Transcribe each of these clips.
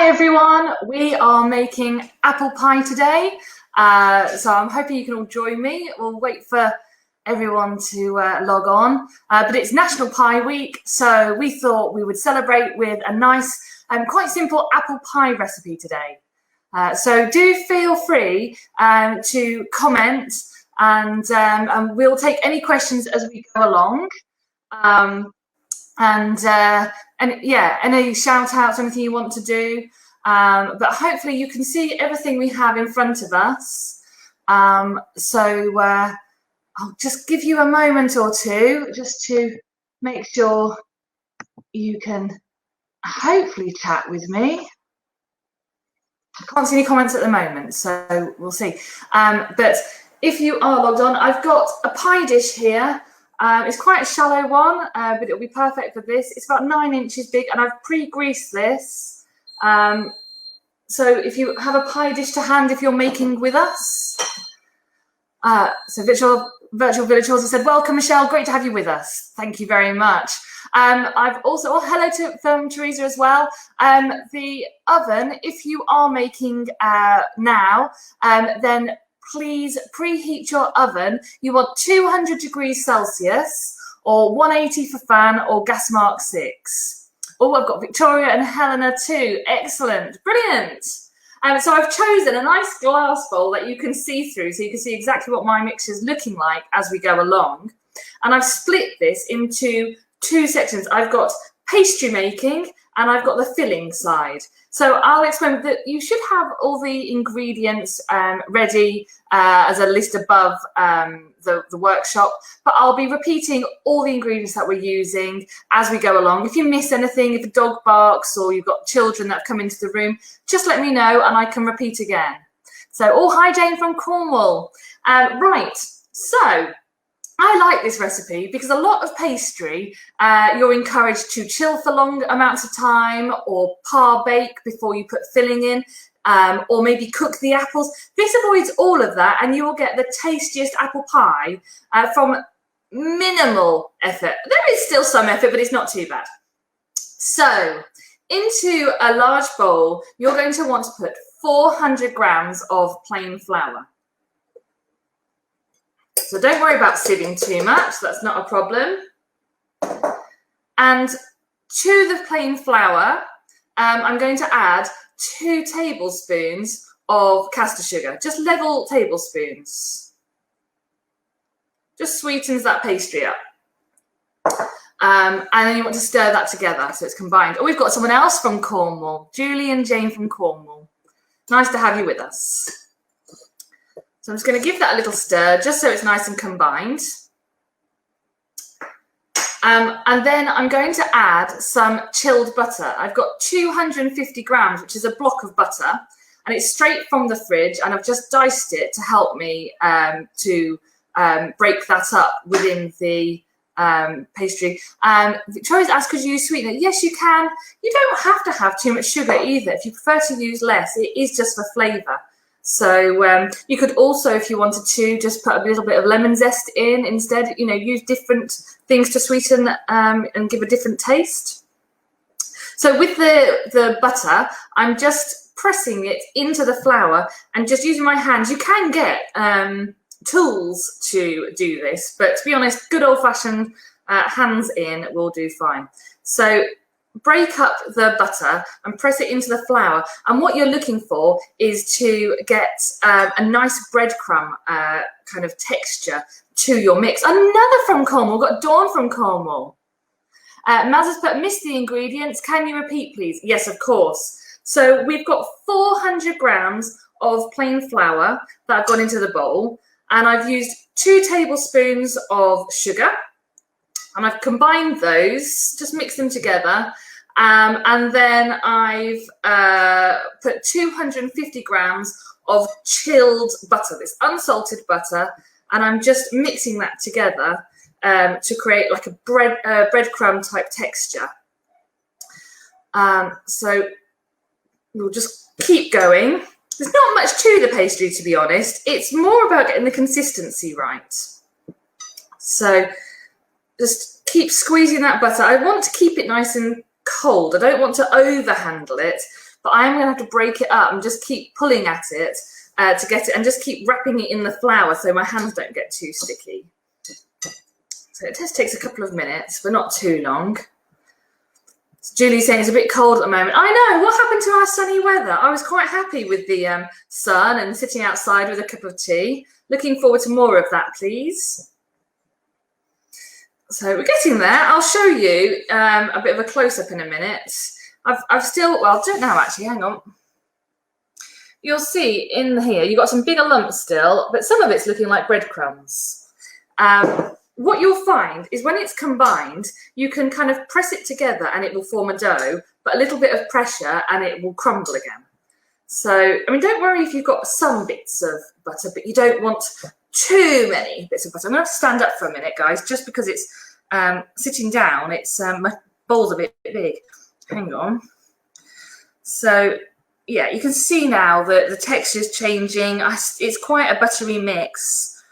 Everyone, we are making apple pie today, so I'm hoping you can all join me. We'll wait for everyone to log on, but it's National Pie Week, so we thought we would celebrate with a nice and quite simple apple pie recipe today. So do feel free to comment, and we'll take any questions as we go along. And yeah, any shout outs, anything you want to do, but hopefully you can see everything we have in front of us. So I'll just give you a moment or two just to make sure you can hopefully chat with me. I can't see any comments at the moment, so we'll see. But if you are logged on, I've got a pie dish here. It's quite a shallow one, but it'll be perfect for this. It's about 9 inches big, and I've pre-greased this. So if you have a pie dish to hand, if you're making with us. So Virtual Village Halls has said, welcome, Michelle. Great to have you with us. Thank you very much. I've also, hello to Teresa as well. The oven, if you are making now, then please preheat your oven. You want 200 degrees Celsius or 180 for fan or gas mark 6. Oh, I've got Victoria and Helena too. Excellent. Brilliant. So I've chosen a nice glass bowl that you can see through, so you can see exactly what my mixture is looking like as we go along. And I've split this into 2 sections. I've got pastry making and I've got the filling side. So I'll explain that you should have all the ingredients ready as a list above the workshop, but I'll be repeating all the ingredients that we're using as we go along. If you miss anything, if a dog barks or you've got children that have come into the room, just let me know and I can repeat again. So, oh, hi Jane from Cornwall. Right, so I like this recipe because a lot of pastry, you're encouraged to chill for long amounts of time or par bake before you put filling in, or maybe cook the apples. This avoids all of that and you will get the tastiest apple pie from minimal effort. There is still some effort, but it's not too bad. So into a large bowl, you're going to want to put 400 grams of plain flour. So don't worry about sieving too much, that's not a problem. And to the plain flour, I'm going to add 2 tablespoons of caster sugar, just level tablespoons. Just sweetens that pastry up. And then you want to stir that together so it's combined. Oh, we've got someone else from Cornwall, Julie and Jane from Cornwall. Nice to have you with us. So I'm just going to give that a little stir just so it's nice and combined. And then I'm going to add some chilled butter. I've got 250 grams, which is a block of butter, and it's straight from the fridge, and I've just diced it to help me to break that up within the pastry. Victoria's asked, could you use sweetener? Yes, you can. You don't have to have too much sugar either. If you prefer to use less, it is just for flavour. So you could also, if you wanted to, just put a little bit of lemon zest in instead. You know, use different things to sweeten and give a different taste. So with the butter, I'm just pressing it into the flour and just using my hands. You can get tools to do this, but to be honest, good old-fashioned hands in will do fine. So break up the butter and press it into the flour, and what you're looking for is to get a nice breadcrumb kind of texture to your mix. Another from Cornwall, we've got Dawn from Cornwall. Maz has put, missed the ingredients, can you repeat please? Yes, of course. So we've got 400 grams of plain flour that I've gone into the bowl, and I've used 2 tablespoons of sugar, and I've combined those, just mix them together, and then I've put 250 grams of chilled butter, this unsalted butter, and I'm just mixing that together to create like a breadcrumb type texture. So we'll just keep going. There's not much to the pastry, to be honest. It's more about getting the consistency right. So just keep squeezing that butter. I want to keep it nice and cold. I don't want to over handle it, but I am going to have to break it up and just keep pulling at it to get it, and just keep wrapping it in the flour so my hands don't get too sticky. So it just takes a couple of minutes, but not too long. So Julie's saying it's a bit cold at the moment. I know, what happened to our sunny weather? I was quite happy with the sun and sitting outside with a cup of tea. Looking forward to more of that, please. So we're getting there. I'll show you a bit of a close-up in a minute. I've still, well, I don't know actually, hang on. You'll see in here, you've got some bigger lumps still, but some of it's looking like breadcrumbs. What you'll find is when it's combined, you can kind of press it together and it will form a dough, but a little bit of pressure and it will crumble again. So, I mean, don't worry if you've got some bits of butter, but you don't want too many bits of butter. I'm going to have to stand up for a minute, guys, just because it's sitting down. It's my bowl's a bit big. Hang on. So, yeah, you can see now that the texture's changing. It's quite a buttery mix,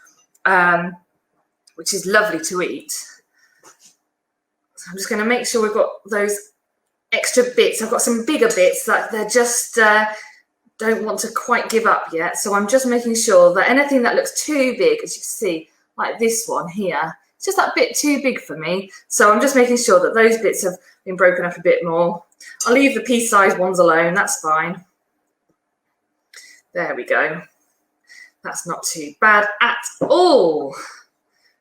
which is lovely to eat. So I'm just going to make sure we've got those extra bits. I've got some bigger bits that they're just don't want to quite give up yet. So I'm just making sure that anything that looks too big, as you can see, like this one here, it's just that bit too big for me. So I'm just making sure that those bits have been broken up a bit more. I'll leave the pea-sized ones alone, that's fine. There we go. That's not too bad at all.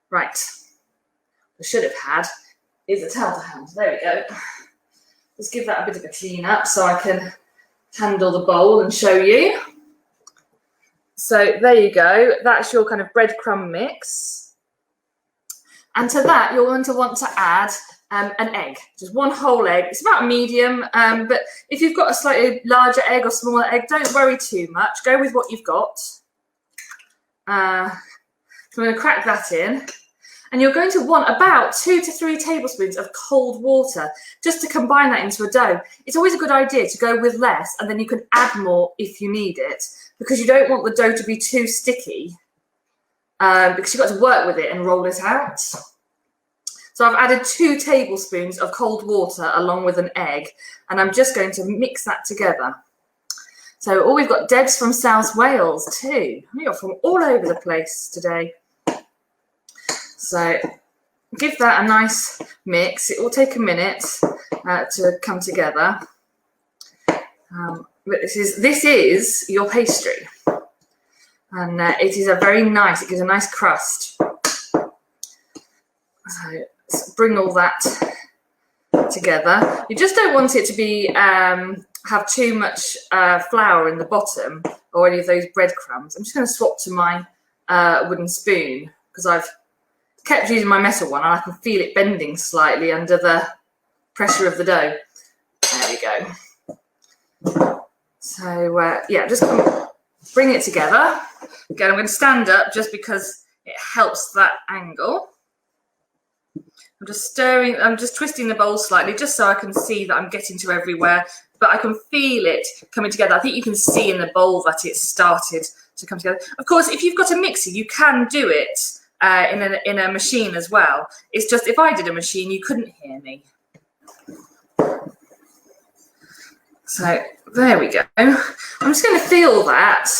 Right, I should have had is a towel to hand. There we go. Let's give that a bit of a clean up so I can handle the bowl and show you. So there you go. That's your kind of breadcrumb mix. And to that, you're going to want to add an egg, just one whole egg. It's about medium, but if you've got a slightly larger egg or smaller egg, don't worry too much. Go with what you've got. So I'm going to crack that in. And you're going to want about 2 to 3 tablespoons of cold water just to combine that into a dough. It's always a good idea to go with less, and then you can add more if you need it, because you don't want the dough to be too sticky, because you've got to work with it and roll it out. So I've added 2 tablespoons of cold water along with an egg, and I'm just going to mix that together. So, oh, we've got Debs from South Wales too. We've got from all over the place today. So give that a nice mix. It will take a minute to come together. But this is your pastry, and it is a very nice. It gives a nice crust. So let's bring all that together. You just don't want it to be have too much flour in the bottom or any of those breadcrumbs. I'm just going to swap to my wooden spoon because I've kept using my metal one and I can feel it bending slightly under the pressure of the dough. There we go. So yeah, just bring it together. Again, I'm going to stand up just because it helps that angle. I'm just stirring, I'm just twisting the bowl slightly just so I can see that I'm getting to everywhere, but I can feel it coming together. I think you can see in the bowl that it's started to come together. Of course, if you've got a mixer, you can do it in a machine as well. It's just if I did a machine, you couldn't hear me. So there we go. I'm just going to feel that,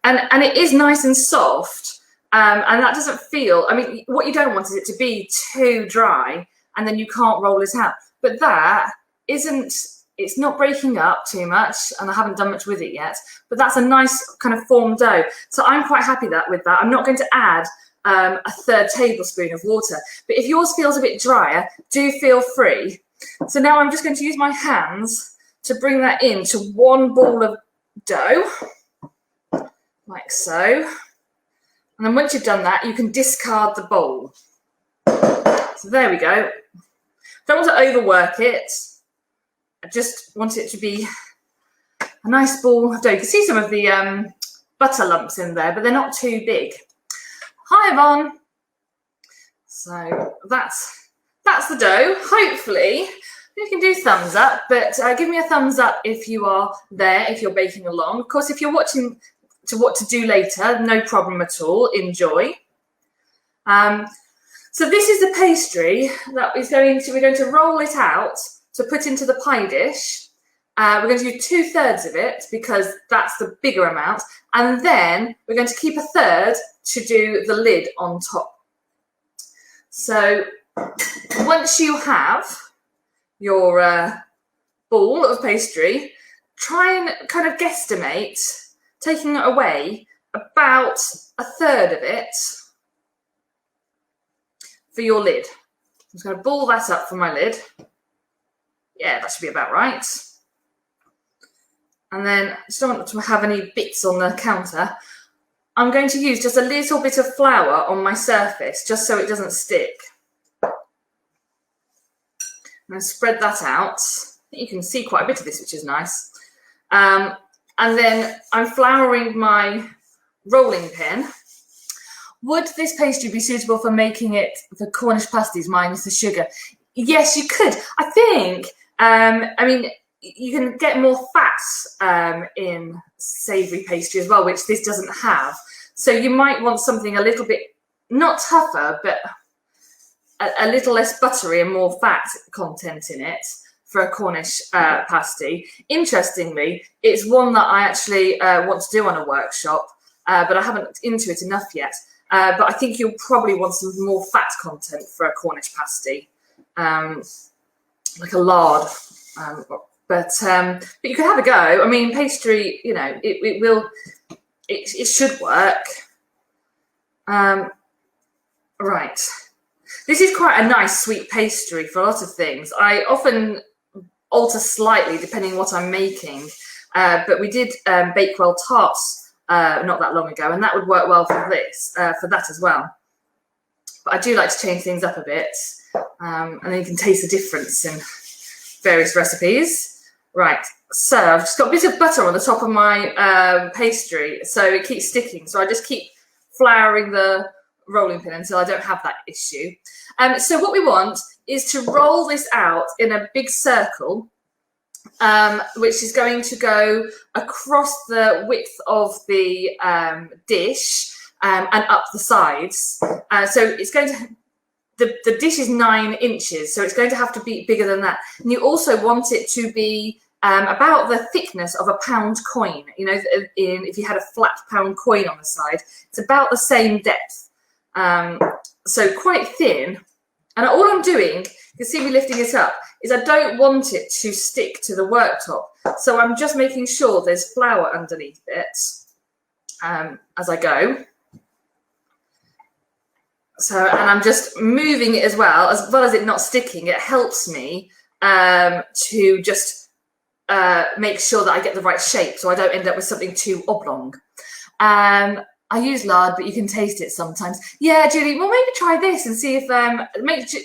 and it is nice and soft, and that doesn't feel. I mean, what you don't want is it to be too dry, and then you can't roll it out. But that isn't. It's not breaking up too much, and I haven't done much with it yet. But that's a nice kind of formed dough. So I'm quite happy with that. I'm not going to add a 1/3 tablespoon of water. But if yours feels a bit drier, do feel free. So now I'm just going to use my hands to bring that into one ball of dough, like so. And then once you've done that, you can discard the bowl. So there we go. Don't want to overwork it. I just want it to be a nice ball of dough. You can see some of the butter lumps in there, but they're not too big. Hi, Yvonne. So that's the dough. Hopefully, you can do thumbs up, but give me a thumbs up if you are there, if you're baking along. Of course, if you're watching to what to do later, no problem at all. Enjoy. So this is the pastry that we're going to roll it out to put into the pie dish. We're going to do 2/3 of it because that's the bigger amount. And then we're going to keep 1/3 to do the lid on top. So once you have your ball of pastry, try and kind of guesstimate, taking it away, about 1/3 of it for your lid. I'm just going to ball that up for my lid. Yeah, that should be about right. And then I just don't want to have any bits on the counter. I'm going to use just a little bit of flour on my surface, just so it doesn't stick. I'm going to spread that out. You can see quite a bit of this, which is nice. And then I'm flouring my rolling pin. Would this pastry be suitable for making it for Cornish pasties minus the sugar? Yes, you could. I think, I mean, you can get more fat in savoury pastry as well, which this doesn't have. So you might want something a little bit, not tougher, but a little less buttery and more fat content in it for a Cornish pasty. Interestingly, it's one that I actually want to do on a workshop, but I haven't into it enough yet. But I think you'll probably want some more fat content for a Cornish pasty, like a lard. But you can have a go. I mean, pastry, you know, it should work. Right. This is quite a nice sweet pastry for a lot of things. I often alter slightly depending on what I'm making. But we did Bakewell tarts not that long ago, and that would work well for this, for that as well. But I do like to change things up a bit, and then you can taste the difference in various recipes. Right, so I've just got a bit of butter on the top of my pastry, so it keeps sticking. So I just keep flouring the rolling pin until I don't have that issue. So what we want is to roll this out in a big circle, which is going to go across the width of the dish and up the sides. So it's going to, the dish is 9 inches, so it's going to have to be bigger than that. And you also want it to be about the thickness of a pound coin. You know, if you had a flat pound coin on the side, it's about the same depth. So quite thin. And all I'm doing, you can see me lifting it up, is I don't want it to stick to the worktop. So I'm just making sure there's flour underneath it as I go. So, and I'm just moving it as well as it not sticking. It helps me to just make sure that I get the right shape, so I don't end up with something too oblong. I use lard, but you can taste it sometimes. Yeah, Julie, well, maybe try this and see if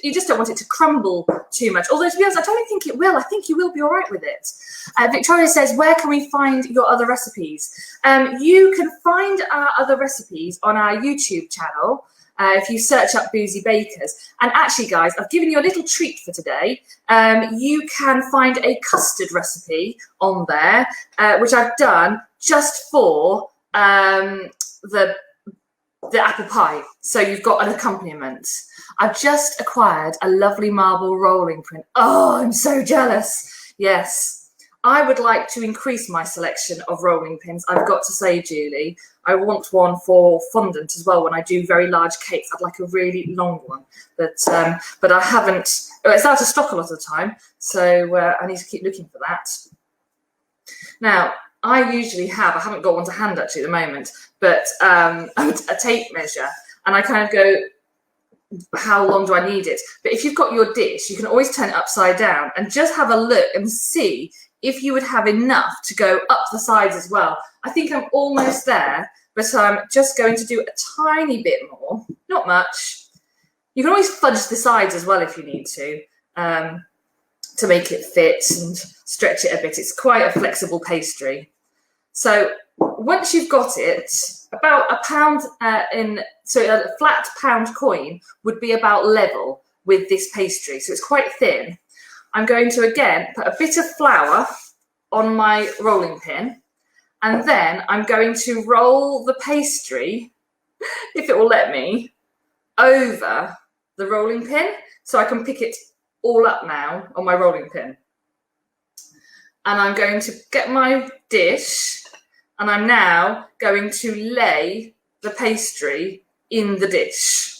you just don't want it to crumble too much. Although, to be honest, I don't think it will. I think you will be all right with it. Victoria says, where can we find your other recipes? You can find our other recipes on our YouTube channel. If you search up Boozy Bakers. And actually, guys, I've given you a little treat for today. You can find a custard recipe on there, which I've done just for the apple pie. So you've got an accompaniment. I've just acquired a lovely marble rolling pin. Oh, I'm so jealous. Yes. I would like to increase my selection of rolling pins. I've got to say, Julie, I want one for fondant as well. When I do very large cakes, I'd like a really long one. But I haven't. It's out of stock a lot of the time, so I need to keep looking for that. Now, I usually have. I haven't got one to hand actually at the moment, but a tape measure, and I kind of go, how long do I need it? But if you've got your dish, you can always turn it upside down and just have a look and see if you would have enough to go up the sides as well. I think I'm almost there, but I'm just going to do a tiny bit more, not much. You can always fudge the sides as well if you need to make it fit and stretch it a bit. It's quite a flexible pastry. So once you've got it, about a pound so a flat pound coin would be about level with this pastry. So it's quite thin. I'm going to, again, put a bit of flour on my rolling pin, and then I'm going to roll the pastry, if it will let me, over the rolling pin, so I can pick it all up now on my rolling pin. and I'm going to get my dish, and I'm now going to lay the pastry in the dish.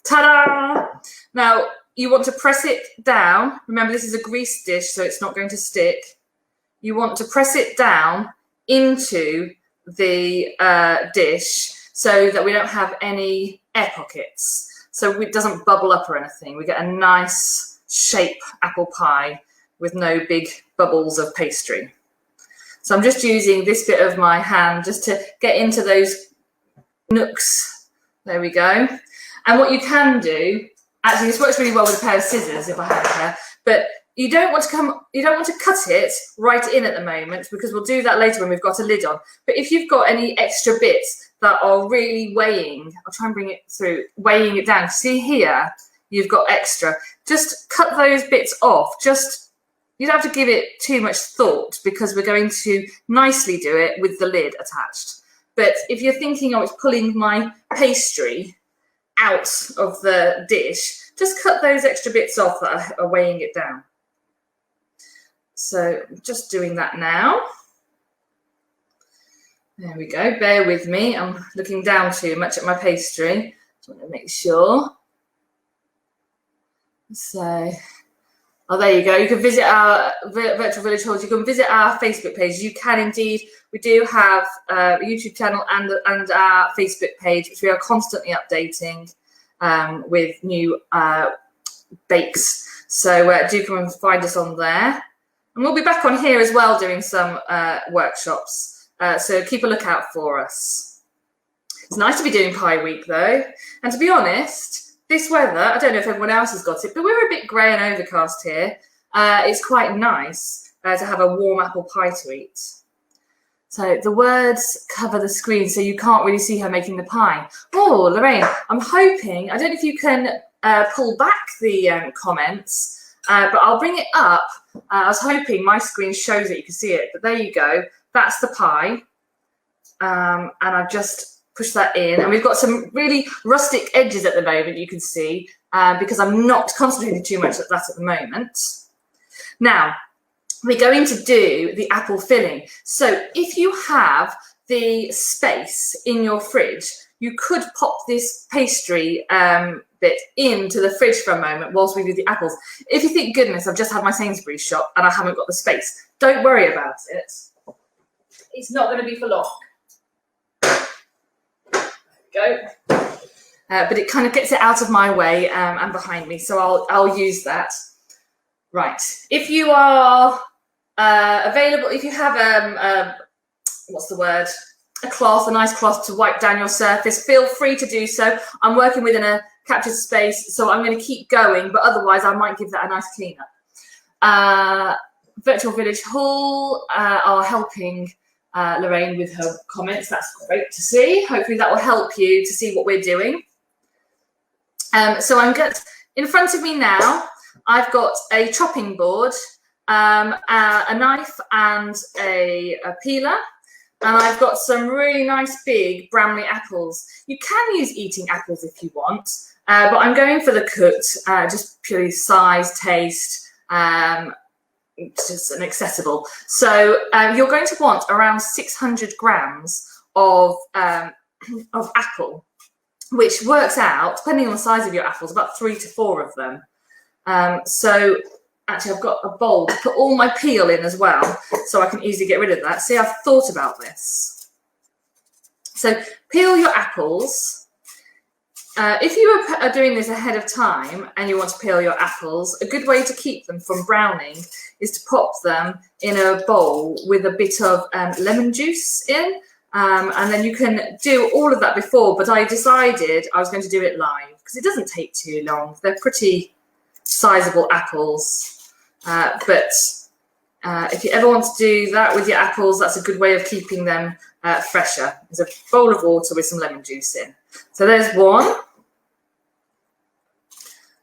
Ta-da! Now, you want to press it down. Remember, this is a greased dish, so it's not going to stick. You want to press it down into the dish so that we don't have any air pockets. So it doesn't bubble up or anything. We get a nice shape apple pie with no big bubbles of pastry. So I'm just using this bit of my hand just to get into those nooks. There we go. And what you can do, actually this works really well with a pair of scissors if I had a pair, but you don't want to cut it right in at the moment, because we'll do that later when we've got a lid on. But if you've got any extra bits that are really weighing, I'll try and bring it through, weighing it down. See here, you've got extra. Just cut those bits off. You don't have to give it too much thought, because we're going to nicely do it with the lid attached. But if you're thinking, oh, it's pulling my pastry out of the dish, just cut those extra bits off that are weighing it down. So I'm just doing that now. There we go, bear with me. I'm looking down too much at my pastry. Just want to make sure. So, oh, there you go. You can visit our Virtual Village Halls. You can visit our Facebook page. You can indeed. We do have a YouTube channel and our Facebook page, which we are constantly updating with new bakes. So do come and find us on there. And we'll be back on here as well doing some workshops. So keep a lookout for us. It's nice to be doing Pie Week though. And to be honest, this weather, I don't know if everyone else has got it, but we're a bit grey and overcast here. It's quite nice to have a warm apple pie to eat. So the words cover the screen, so you can't really see her making the pie. Oh, Lorraine, I'm hoping, I don't know if you can pull back the comments, but I'll bring it up. I was hoping my screen shows it, you can see it, but there you go. That's the pie. And I've just pushed that in. And we've got some really rustic edges at the moment, you can see, because I'm not concentrating too much at that at the moment. Now, we're going to do the apple filling. So if you have the space in your fridge, you could pop this pastry bit into the fridge for a moment whilst we do the apples. If you think, goodness, I've just had my Sainsbury's shop and I haven't got the space, don't worry about it. It's not going to be for long. There we go. But it kind of gets it out of my way and behind me, so I'll use that. Right. If you are available, if you have what's the word? A cloth, a nice cloth to wipe down your surface, feel free to do so. I'm working within a captured space, so I'm going to keep going, but otherwise I might give that a nice clean up. Virtual Village Hall are helping Lorraine with her comments. That's great to see. Hopefully that will help you to see what we're doing. So I'm good. In front of me now, I've got a chopping board, a knife and a peeler. And I've got some really nice big Bramley apples. You can use eating apples if you want, but I'm going for the cooked, just purely size, taste, just an accessible. So you're going to want around 600 grams of apple, which works out, depending on the size of your apples, about 3 to 4 of them. So actually, I've got a bowl to put all my peel in as well, so I can easily get rid of that. See, I've thought about this. So peel your apples. If you are doing this ahead of time and you want to peel your apples, a good way to keep them from browning is to pop them in a bowl with a bit of lemon juice in. And then you can do all of that before, but I decided I was going to do it live because it doesn't take too long. They're pretty sizable apples. But if you ever want to do that with your apples, that's a good way of keeping them fresher. There's a bowl of water with some lemon juice in. So there's one.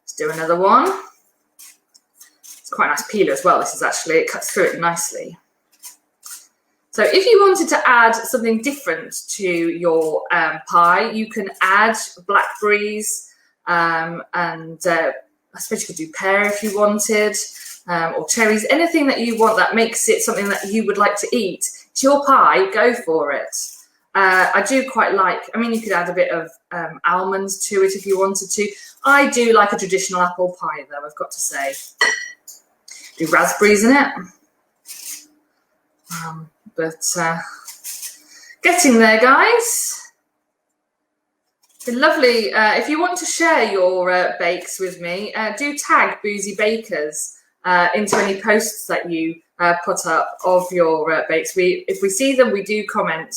Let's do another one. It's quite a nice peeler as well. This is actually, it cuts through it nicely. So if you wanted to add something different to your pie, you can add blackberries and I suppose you could do pear if you wanted. or cherries, anything that you want that makes it something that you would like to eat. It's your pie, go for it. I do quite like, I mean, you could add a bit of almonds to it if you wanted to. I do like a traditional apple pie though, I've got to say. Do raspberries in it. But getting there, guys. It's lovely. If you want to share your bakes with me, do tag Boozy Bakers into any posts that you put up of your bakes. If we see them, we do comment.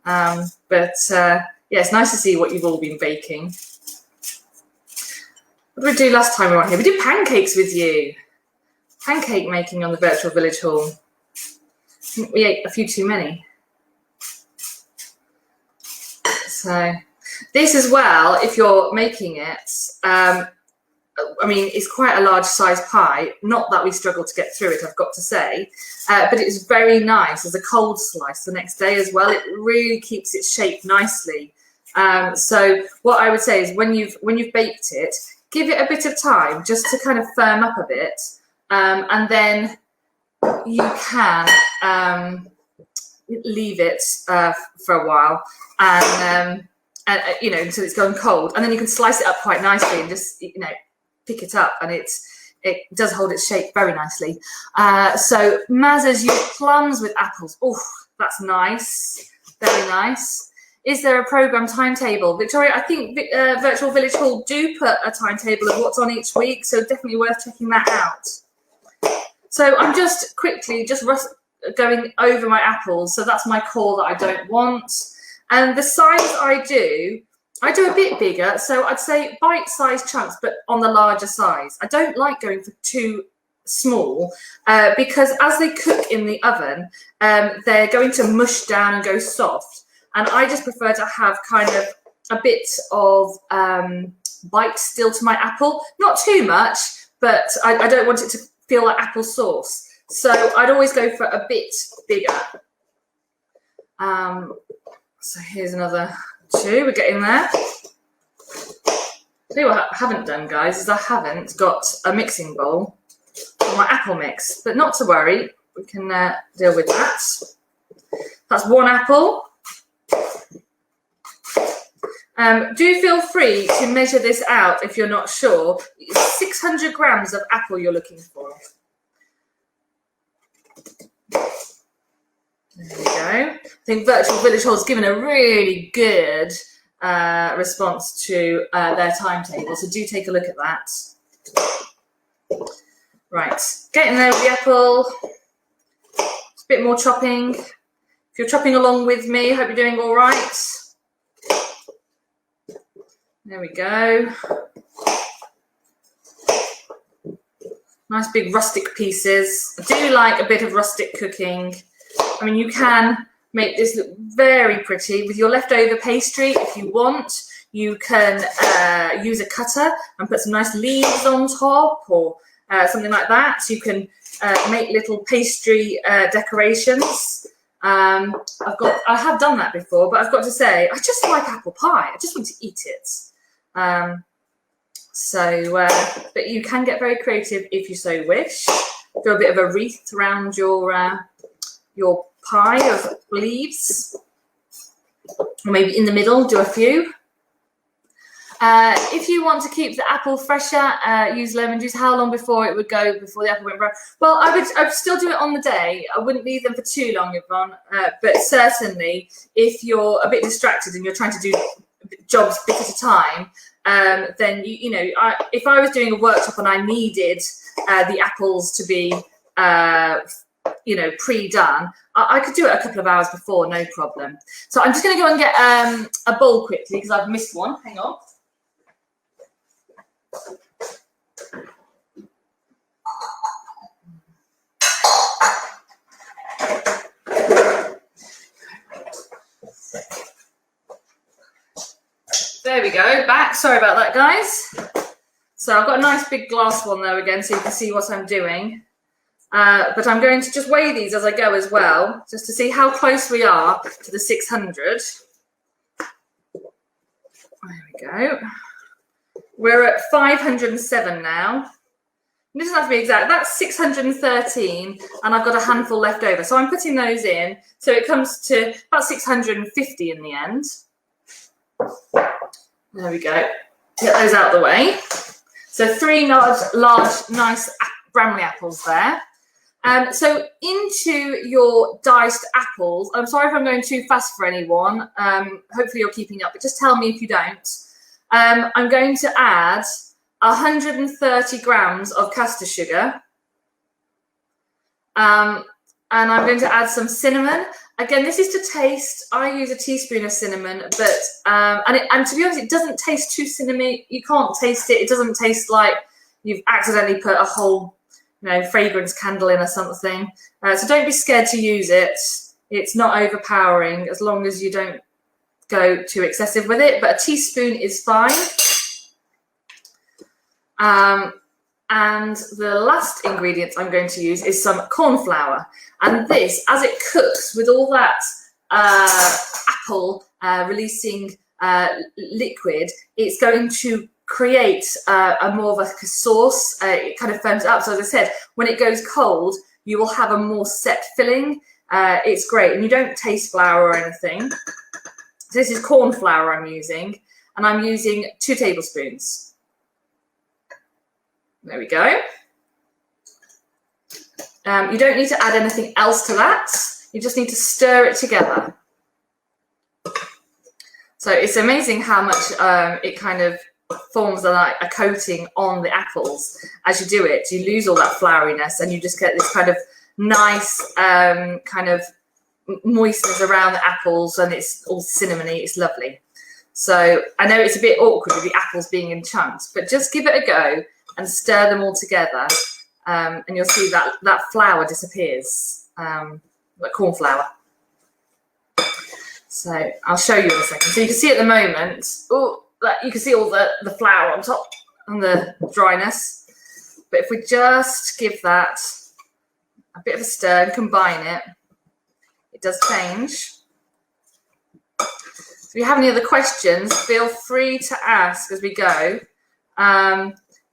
But yeah, it's nice to see what you've all been baking. What did we do last time we were here? We did pancakes with you. Pancake making on the virtual village hall. We ate a few too many. So this as well, if you're making it, I mean, it's quite a large size pie. Not that we struggle to get through it, I've got to say, but it's very nice as a cold slice the next day as well. It really keeps its shape nicely. So what I would say is when you've baked it, give it a bit of time just to kind of firm up a bit, and then you can leave it for a while, and you know, until it's gone cold, and then you can slice it up quite nicely and just, you know, pick it up, and it does hold its shape very nicely. So Maz has used plums with apples. Oh, that's nice, very nice. Is there a program timetable? Victoria, I think Virtual Village Hall do put a timetable of what's on each week, so definitely worth checking that out. So I'm just quickly going over my apples. So that's my core that I don't want. And the size I do a bit bigger. So I'd say bite-sized chunks, but on the larger size. I don't like going for too small because as they cook in the oven, they're going to mush down and go soft. And I just prefer to have kind of a bit of bite still to my apple. Not too much, but I don't want it to feel like apple sauce. So I'd always go for a bit bigger. So here's another 2. We're getting there. Tell you what I haven't done, guys, is I haven't got a mixing bowl for my apple mix. But not to worry, we can deal with that. That's 1 apple. Do feel free to measure this out if you're not sure. It's 600 grams of apple you're looking for. There we go. I think Virtual Village Hall has given a really good response to their timetable, so do take a look at that. Right, getting there with the apple. It's a bit more chopping. If you're chopping along with me, hope you're doing all right. There we go. Nice big rustic pieces. I do like a bit of rustic cooking. I mean, you can make this look very pretty with your leftover pastry if you want. You can use a cutter and put some nice leaves on top or something like that. So you can make little pastry decorations. I have done that before, but I've got to say, I just like apple pie. I just want to eat it. But you can get very creative if you so wish. Do a bit of a wreath around your pie of leaves, or maybe in the middle, do a few. If you want to keep the apple fresher, use lemon juice. How long before it would go before the apple went brown? Well, I'd still do it on the day. I wouldn't leave them for too long, Yvonne. But certainly, if you're a bit distracted and you're trying to do jobs bit at a time, then you know, if I was doing a workshop and I needed the apples to be you know, pre-done, I could do it a couple of hours before, no problem. So I'm just going to go and get a bowl quickly because I've missed one. Hang on. There we go, back. Sorry about that, guys. So I've got a nice big glass one there again so you can see what I'm doing. But I'm going to just weigh these as I go as well, just to see how close we are to the 600. There we go. We're at 507 now. It doesn't have to be exact. That's 613, and I've got a handful left over. So I'm putting those in. So it comes to about 650 in the end. There we go. Get those out of the way. So 3 large, nice Bramley apples there. So into your diced apples, I'm sorry if I'm going too fast for anyone. Hopefully you're keeping up, but just tell me if you don't. I'm going to add 130 grams of castor sugar. And I'm going to add some cinnamon. Again, this is to taste. I use a teaspoon of cinnamon, but and to be honest, it doesn't taste too cinnamony. You can't taste it. It doesn't taste like you've accidentally put a whole, fragrance candle in or something. So don't be scared to use it. It's not overpowering as long as you don't go too excessive with it. But a teaspoon is fine. And the last ingredient I'm going to use is some corn flour. And this, as it cooks with all that apple releasing liquid, it's going to create a more of a sauce. It kind of firms it up. So as I said, when it goes cold, you will have a more set filling. It's great. And you don't taste flour or anything. So this is corn flour I'm using. And I'm using 2 tablespoons. There we go. You don't need to add anything else to that. You just need to stir it together. So it's amazing how much it kind of forms a coating on the apples. As you do it, you lose all that flouriness and you just get this kind of nice kind of moistness around the apples, and it's all cinnamony. It's lovely. So I know it's a bit awkward with the apples being in chunks, but just give it a go and stir them all together, and you'll see that flour disappears, like corn flour. So I'll show you in a second. So you can see at the moment, you can see all the flour on top and the dryness. But if we just give that a bit of a stir and combine it, it does change. So if you have any other questions, feel free to ask as we go.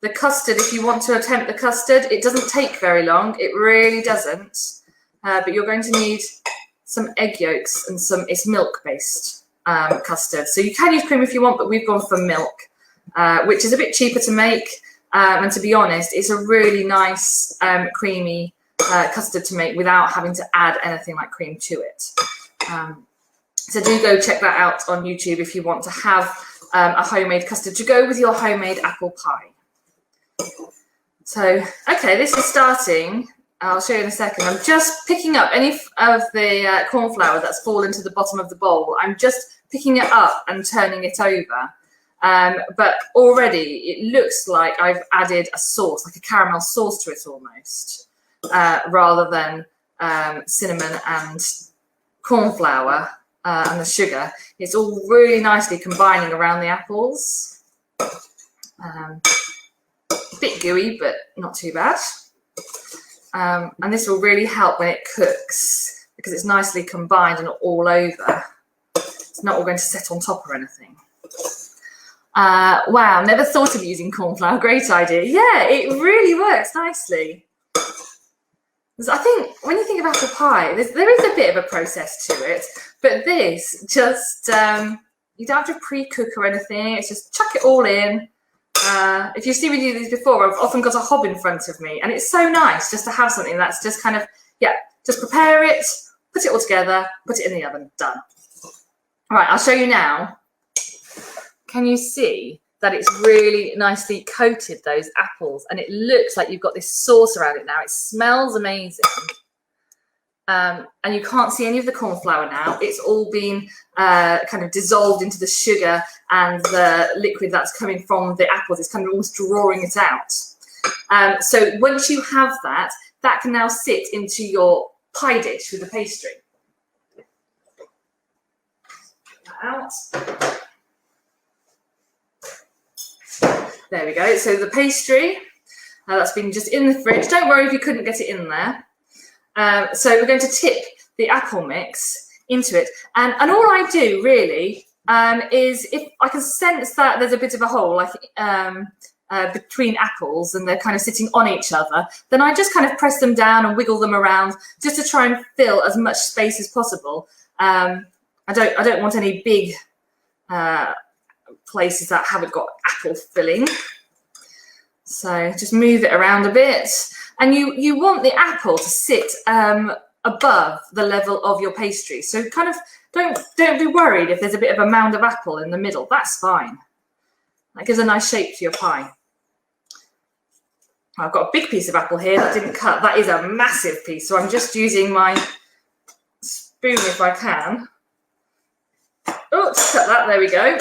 The custard, if you want to attempt the custard, it doesn't take very long. It really doesn't. But you're going to need some egg yolks and it's milk-based custard. So you can use cream if you want, but we've gone for milk, which is a bit cheaper to make. And to be honest, it's a really nice creamy custard to make without having to add anything like cream to it. So do go check that out on YouTube if you want to have a homemade custard to go with your homemade apple pie. So, okay, this is starting. I'll show you in a second. I'm just picking up any of the corn flour that's fallen to the bottom of the bowl. I'm just picking it up and turning it over. But already it looks like I've added a sauce, like a caramel sauce to it almost, rather than cinnamon and corn flour and the sugar. It's all really nicely combining around the apples. A bit gooey, but not too bad. And this will really help when it cooks because it's nicely combined and all over. It's not all going to sit on top or anything. Wow, never thought of using corn flour. Great idea. Yeah, it really works nicely. I think when you think of apple pie, there is a bit of a process to it, but this just, you don't have to pre-cook or anything. It's just chuck it all in. If you've seen me do these before, I've often got a hob in front of me, and it's so nice just to have something that's just kind of, just prepare it, put it all together, put it in the oven, done. All right, I'll show you now. Can you see that it's really nicely coated those apples, and it looks like you've got this sauce around it now? It smells amazing. And you can't see any of the corn flour now. It's all been kind of dissolved into the sugar and the liquid that's coming from the apples. It's kind of almost drawing it out. So once you have that, that can now sit into your pie dish with the pastry. Get that out. There we go. So the pastry, that's been just in the fridge. Don't worry if you couldn't get it in there. So we're going to tip the apple mix into it. And all I do really is if I can sense that there's a bit of a hole, like between apples and they're kind of sitting on each other, then I just kind of press them down and wiggle them around just to try and fill as much space as possible. I don't want any big places that haven't got apple filling. So just move it around a bit, and you want the apple to sit above the level of your pastry. So kind of don't be worried if there's a bit of a mound of apple in the middle. That's fine. That gives a nice shape to your pie. I've got a big piece of apple here that didn't cut. That is a massive piece, so I'm just using my spoon if I can. Oh, just cut that. There we go.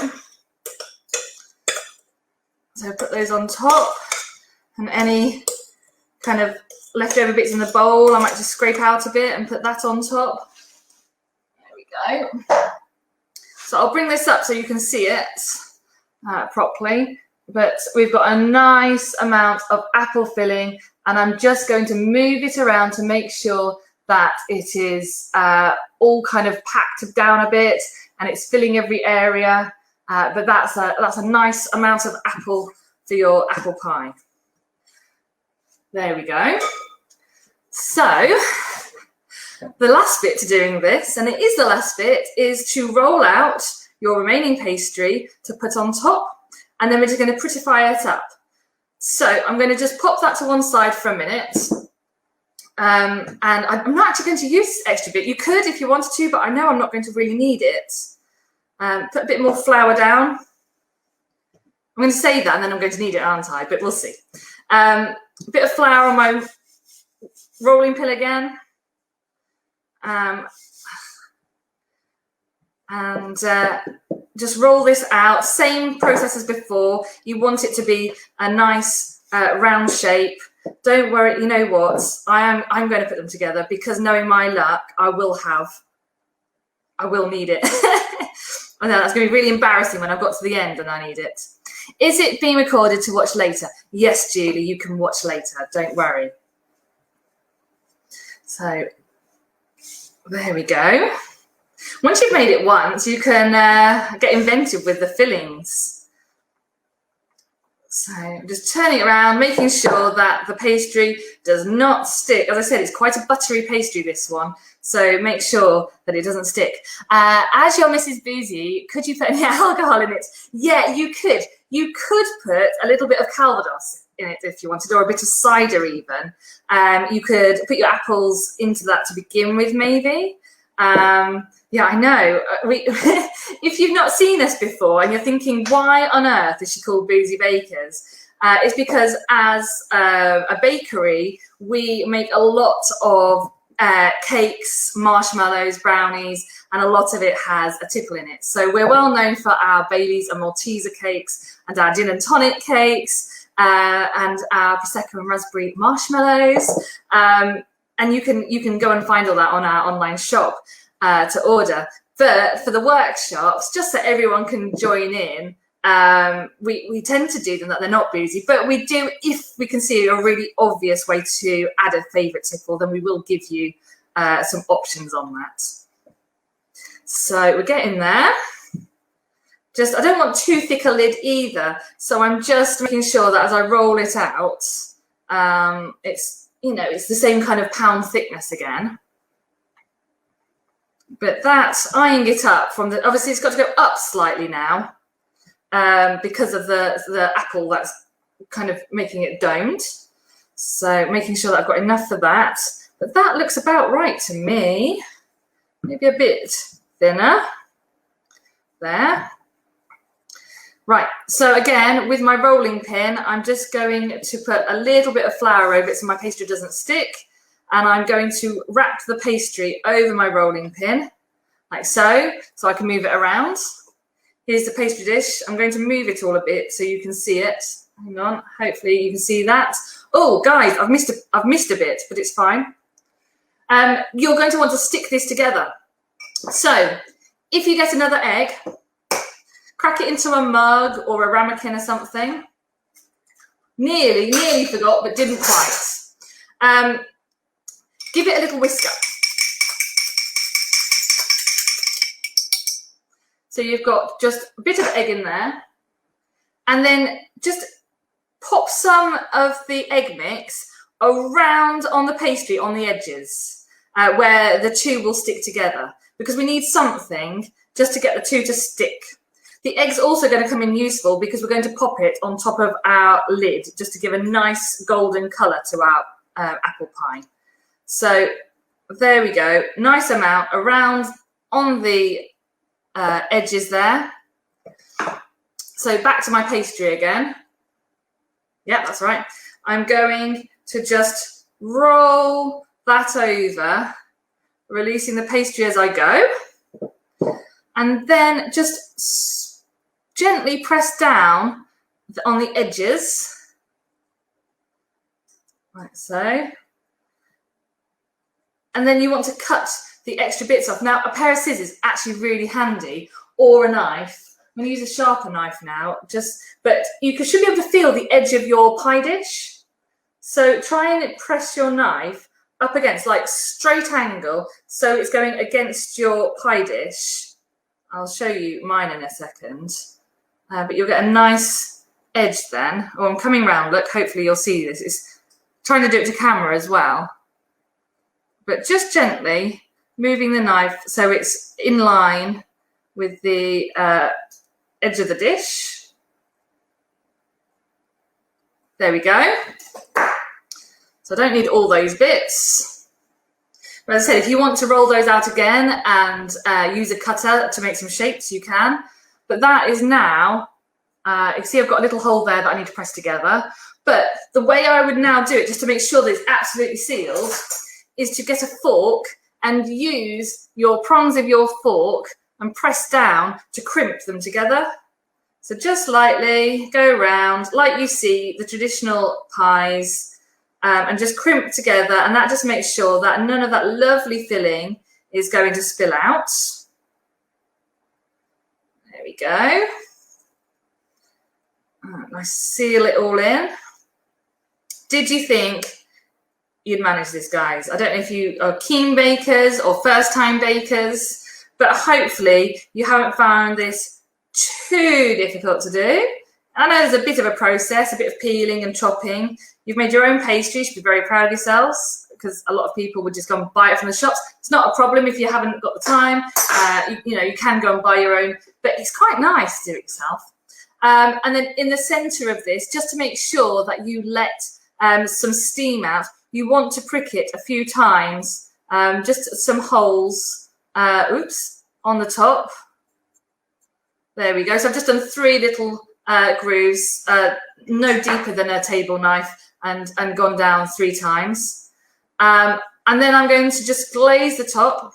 So put those on top, and any kind of leftover bits in the bowl, I might just scrape out a bit and put that on top. There we go. So I'll bring this up so you can see it properly. But we've got a nice amount of apple filling, and I'm just going to move it around to make sure that it is all kind of packed down a bit and it's filling every area. But that's a nice amount of apple for your apple pie. There we go. So the last bit to doing this, and it is the last bit, is to roll out your remaining pastry to put on top. And then we're just going to prettify it up. So I'm going to just pop that to one side for a minute. And I'm not actually going to use this extra bit. You could if you wanted to, but I know I'm not going to really need it. Put a bit more flour down. I'm going to say that and then I'm going to need it, aren't I? But we'll see. A bit of flour on my rolling pin again. Just roll this out, same process as before. You want it to be a nice round shape. Don't worry, you know what? I'm going to put them together because knowing my luck, I will need it. I know that's going to be really embarrassing when I've got to the end and I need it. Is it being recorded to watch later? Yes, Julie, you can watch later. Don't worry. So there we go. Once you've made it once, you can get inventive with the fillings. So I'm just turning it around, making sure that the pastry does not stick. As I said, it's quite a buttery pastry, this one. So make sure that it doesn't stick. As your Mrs. Boozy, could you put any alcohol in it? Yeah, you could. You could put a little bit of Calvados in it if you wanted, or a bit of cider even. You could put your apples into that to begin with, maybe. Yeah, I know. If you've not seen us before and you're thinking, why on earth is she called Boozy Bakers? It's because as a bakery, we make a lot of cakes, marshmallows, brownies, and a lot of it has a tipple in it. So we're well known for our Baileys and Malteser cakes and our gin and tonic cakes and our Prosecco and raspberry marshmallows. And you can go and find all that on our online shop to order. But for the workshops, just so everyone can join in, we tend to do them that they're not boozy, but we do, if we can see a really obvious way to add a favourite tipple, then we will give you some options on that. So we're getting there. Just, I don't want too thick a lid either, so I'm just making sure that as I roll it out, it's, you know, it's the same kind of pound thickness again. But that's eyeing it up from the, obviously it's got to go up slightly now because of the apple that's kind of making it domed. So making sure that I've got enough for that. But that looks about right to me. Maybe a bit thinner. There. Right, so again, with my rolling pin, I'm just going to put a little bit of flour over it so my pastry doesn't stick. And I'm going to wrap the pastry over my rolling pin, like so I can move it around. Here's the pastry dish. I'm going to move it all a bit so you can see it. Hang on, hopefully you can see that. Oh, guys, I've missed a bit, but it's fine. You're going to want to stick this together. So, if you get another egg, crack it into a mug or a ramekin or something. Nearly forgot, but didn't quite. Give it a little whisk up. So you've got just a bit of egg in there. And then just pop some of the egg mix around on the pastry on the edges where the two will stick together, because we need something just to get the two to stick. The egg's also going to come in useful because we're going to pop it on top of our lid just to give a nice golden colour to our apple pie. So there we go, nice amount around on the edges there. So back to my pastry again. Yeah, that's right. I'm going to just roll that over, releasing the pastry as I go, and then just gently press down on the edges, like so. And then you want to cut the extra bits off. Now, a pair of scissors is actually really handy, or a knife. I'm going to use a sharper knife now, but you should be able to feel the edge of your pie dish. So try and press your knife up against, like, straight angle, so it's going against your pie dish. I'll show you mine in a second, but you'll get a nice edge then. Oh, I'm coming round, look, hopefully you'll see this. It's trying to do it to camera as well. But just gently moving the knife so it's in line with the edge of the dish. There we go. So I don't need all those bits. But as I said, if you want to roll those out again and use a cutter to make some shapes, you can. But that is now, you can see I've got a little hole there that I need to press together. But the way I would now do it, just to make sure that it's absolutely sealed, is to get a fork and use your prongs of your fork and press down to crimp them together. So just lightly go around like you see the traditional pies, and just crimp together, and that just makes sure that none of that lovely filling is going to spill out. There we go. I seal it all in. Did you think you'd manage this, guys? I don't know if you are keen bakers or first-time bakers, but hopefully you haven't found this too difficult to do. I know there's a bit of a process, a bit of peeling and chopping. You've made your own pastry, you should be very proud of yourselves, because a lot of people would just go and buy it from the shops. It's not a problem if you haven't got the time. You can go and buy your own, but it's quite nice to do it yourself. And then in the centre of this, just to make sure that you let some steam out, you want to prick it a few times, just some holes, on the top. There we go. So I've just done 3 little grooves, no deeper than a table knife, and gone down 3 times. And then I'm going to just glaze the top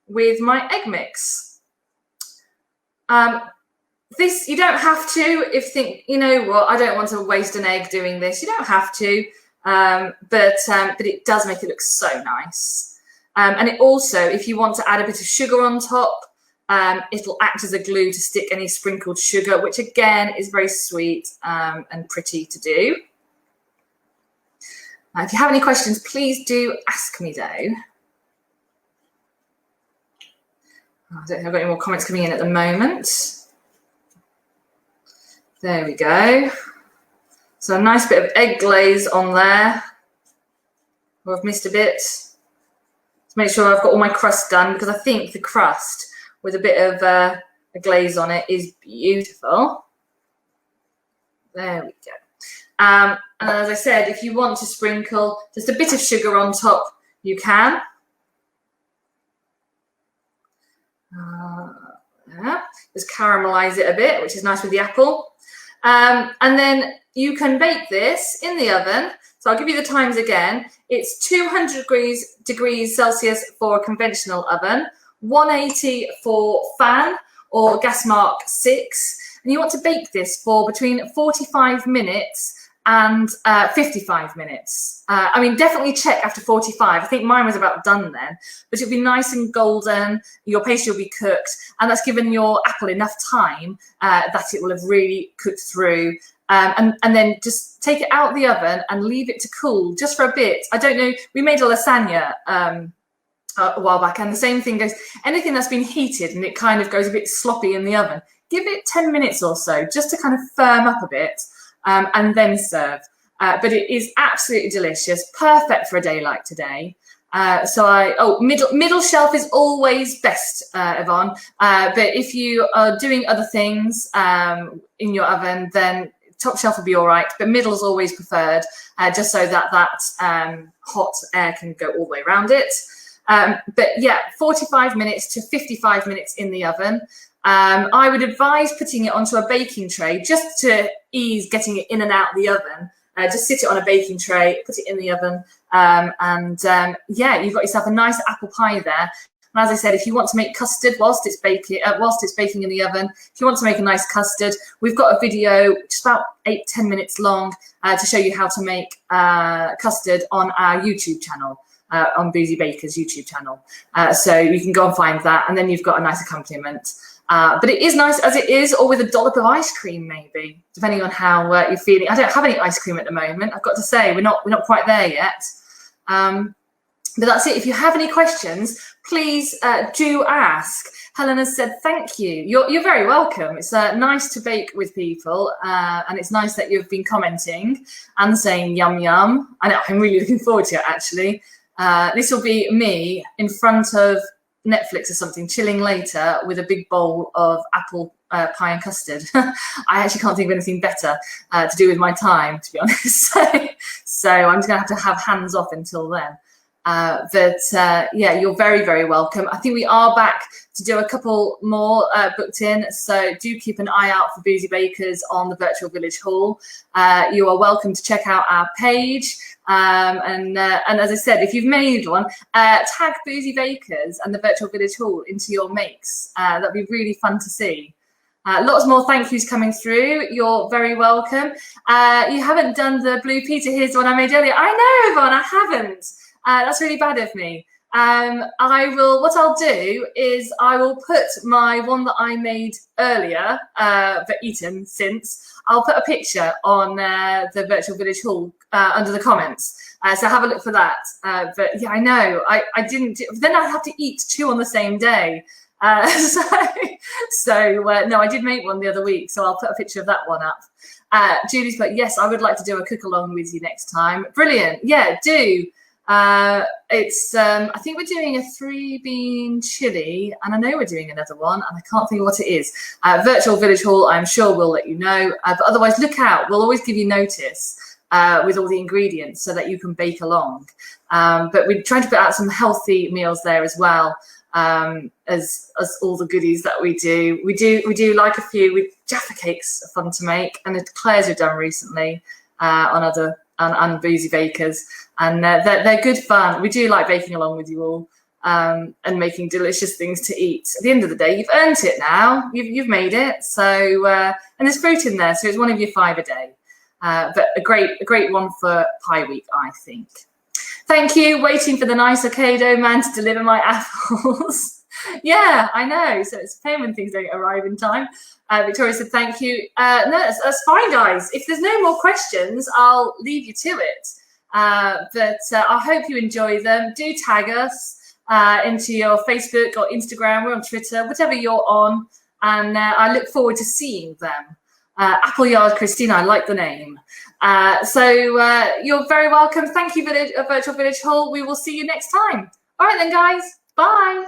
with my egg mix. This, you don't have to, if you think, you know what, I don't want to waste an egg doing this. You don't have to, but it does make it look so nice. And it also, if you want to add a bit of sugar on top, it'll act as a glue to stick any sprinkled sugar, which again is very sweet and pretty to do. If you have any questions, please do ask me though. I don't think I've got any more comments coming in at the moment. There we go. So a nice bit of egg glaze on there. Oh, I've missed a bit. To make sure I've got all my crust done, because I think the crust with a bit of a glaze on it is beautiful. There we go. And as I said, if you want to sprinkle just a bit of sugar on top, you can. Just caramelise it a bit, which is nice with the apple. And then you can bake this in the oven. So I'll give you the times again. It's 200 degrees Celsius for a conventional oven, 180 for fan or gas mark 6. And you want to bake this for between 45 minutes and 55 minutes. I mean, definitely check after 45. I think mine was about done then, but it'll be nice and golden. Your pastry will be cooked, and that's given your apple enough time that it will have really cooked through. And then just take it out of the oven and leave it to cool just for a bit. I don't know, we made a lasagna a while back, and the same thing goes, anything that's been heated and it kind of goes a bit sloppy in the oven, give it 10 minutes or so just to kind of firm up a bit. and then serve. But it is absolutely delicious, perfect for a day like today. Middle shelf is always best, Yvonne. But if you are doing other things in your oven, then top shelf will be all right. But middle is always preferred, just so that hot air can go all the way around it. But yeah, 45 minutes to 55 minutes in the oven. I would advise putting it onto a baking tray just to ease getting it in and out of the oven. Just sit it on a baking tray, put it in the oven, yeah, you've got yourself a nice apple pie there. And as I said, if you want to make custard whilst it's baking in the oven, if you want to make a nice custard, we've got a video just about 8-10 minutes long to show you how to make custard on our YouTube channel, on Boozy Baker's YouTube channel. So you can go and find that, and then you've got a nice accompaniment. But it is nice as it is, or with a dollop of ice cream, maybe, depending on how you're feeling. I don't have any ice cream at the moment. I've got to say, we're not quite there yet. But that's it. If you have any questions, please do ask. Helen has said thank you. You're very welcome. It's nice to bake with people, and it's nice that you've been commenting and saying yum yum. I'm really looking forward to it, actually. This will be me in front of Netflix or something, chilling later with a big bowl of apple pie and custard. I actually can't think of anything better to do with my time, to be honest. So I'm just going to have hands off until then. Yeah, you're very, very welcome. I think we are back to do a couple more booked in, so do keep an eye out for Boozy Bakers on the Virtual Village Hall. You are welcome to check out our page. And as I said, if you've made one, tag Boozy Bakers and the Virtual Village Hall into your makes. That'd be really fun to see. Lots more thank yous coming through. You're very welcome. You haven't done the blue Peter. Here's the one I made earlier. I know, Yvonne, I haven't. That's really bad of me. What I'll do is I will put my one that I made earlier, but eaten since. I'll put a picture on the Virtual Village Hall under the comments. So have a look for that. But yeah, I know, I didn't, then I'd have to eat 2 on the same day. No, I did make one the other week, so I'll put a picture of that one up. Julie's put, yes, I would like to do a cook along with you next time. Brilliant. Yeah, do. I think we're doing a 3-bean chili, and I know we're doing another one, and I can't think of what it is. Virtual Village Hall, I'm sure we'll let you know, but otherwise look out. We'll always give you notice with all the ingredients so that you can bake along. But we're trying to put out some healthy meals there as well, as all the goodies that we do. We do like a few. Jaffa cakes are fun to make, and the Claire's we've done recently on Boozy Bakers. And they're good fun. We do like baking along with you all and making delicious things to eat. At the end of the day, you've earned it now. You've made it. So and there's fruit in there, so it's one of your 5 a day. But a great one for Pie Week, I think. Thank you. Waiting for the nice Ocado man to deliver my apples. Yeah, I know. So it's a pain when things don't arrive in time. Victoria said thank you. No, that's fine, guys. If there's no more questions, I'll leave you to it. But I hope you enjoy them. Do tag us into your Facebook or Instagram. We're on Twitter, whatever you're on. And I look forward to seeing them. Apple Yard Christina, I like the name. So you're very welcome. Thank you, Virtual Village Hall. We will see you next time. All right then, guys. Bye.